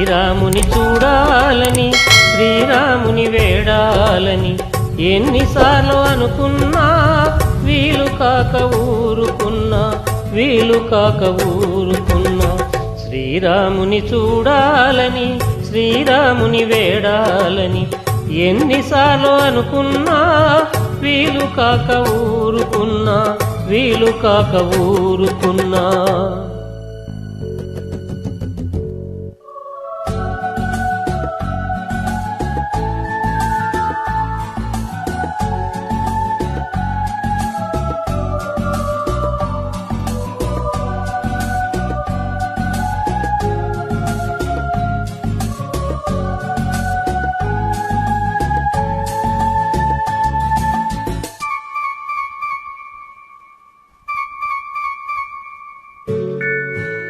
శ్రీరాముని చూడాలని శ్రీరాముని వేడాలని ఎన్నిసార్లు అనుకున్నా వీలు కాక ఊరుకున్నా శ్రీరాముని చూడాలని శ్రీరాముని వేడాలని ఎన్నిసార్లు అనుకున్నా వీలు కాక ఊరుకున్నా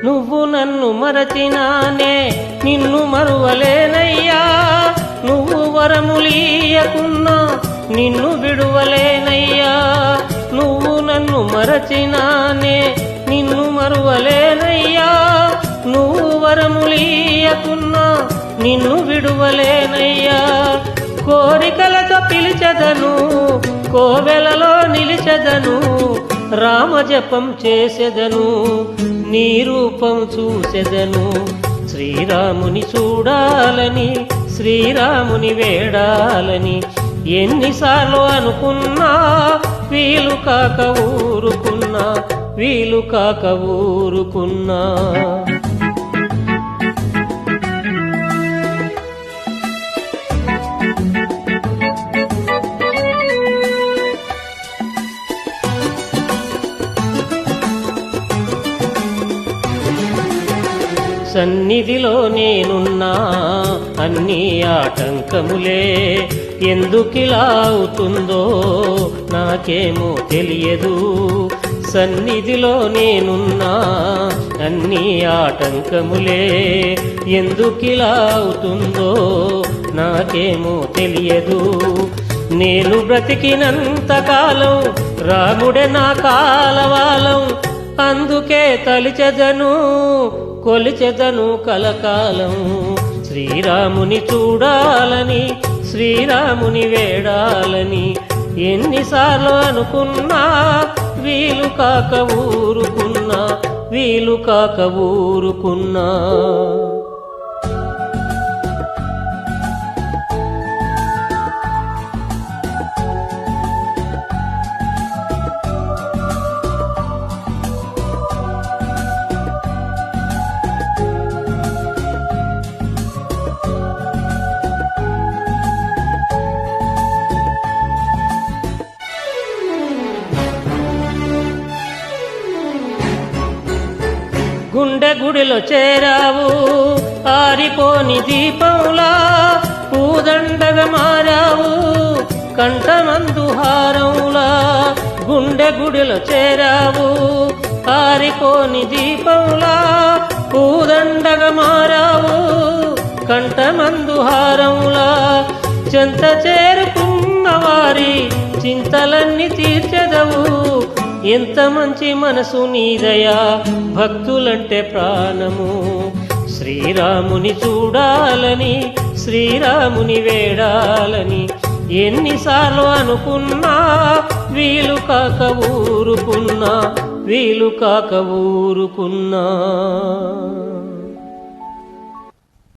నువ్వు నన్ను మరచినానే నిన్ను మరువలేనయ్యా, నువ్వు వరములీయకున్నా నిన్ను విడువలేనయ్యా. నువ్వు నన్ను మరచినానే నిన్ను మరువలేనయ్యా, నువ్వు వరములీయకున్నా నిన్ను విడువలేనయ్యా. కోరికలతో పిలిచెదను కోవెలలో నిలిచెదను, రామజపం చేసెదను నీ రూపం చూసెదను. శ్రీరాముని చూడాలని శ్రీరాముని వేడాలని ఎన్నిసార్లు అనుకున్నా వీలు కాక ఊరుకున్నా సన్నిధిలో నేనున్నా అన్ని ఆటంకములే, ఎందుకిలా అవుతుందో నాకేమో తెలియదు. సన్నిధిలో నేనున్నా అన్ని ఆటంకములే, ఎందుకిలా అవుతుందో నాకేమో తెలియదు. నేను బ్రతికినంతకాలం రాముడే నా కాలవాలం, అందుకే తలిచెదను కొలిచెదను కలకాలం. శ్రీరాముని చూడాలని శ్రీరాముని వేడాలని ఎన్నిసార్లు అనుకున్నా వీలు కాక ఊరుకున్నా గుండె గుడిలో చేరావు ఆరిపోని దీపంలా, పూదండగా మారావు కంఠమందు హారంలా. గుండె గుడిలో చేరావు ఆరిపోని దీపంలా, పూదండగా మారావు కంఠమందు హారంలా. చెంత చేరుకున్న వారి చింతలన్నీ తీర్చెదవు, ఎంత మంచి మనసు నీదయా భక్తులంటే ప్రాణము. శ్రీరాముని చూడాలని శ్రీరాముని వేడాలని ఎన్నిసార్లు అనుకున్నా వీలు కాక ఊరుకున్నా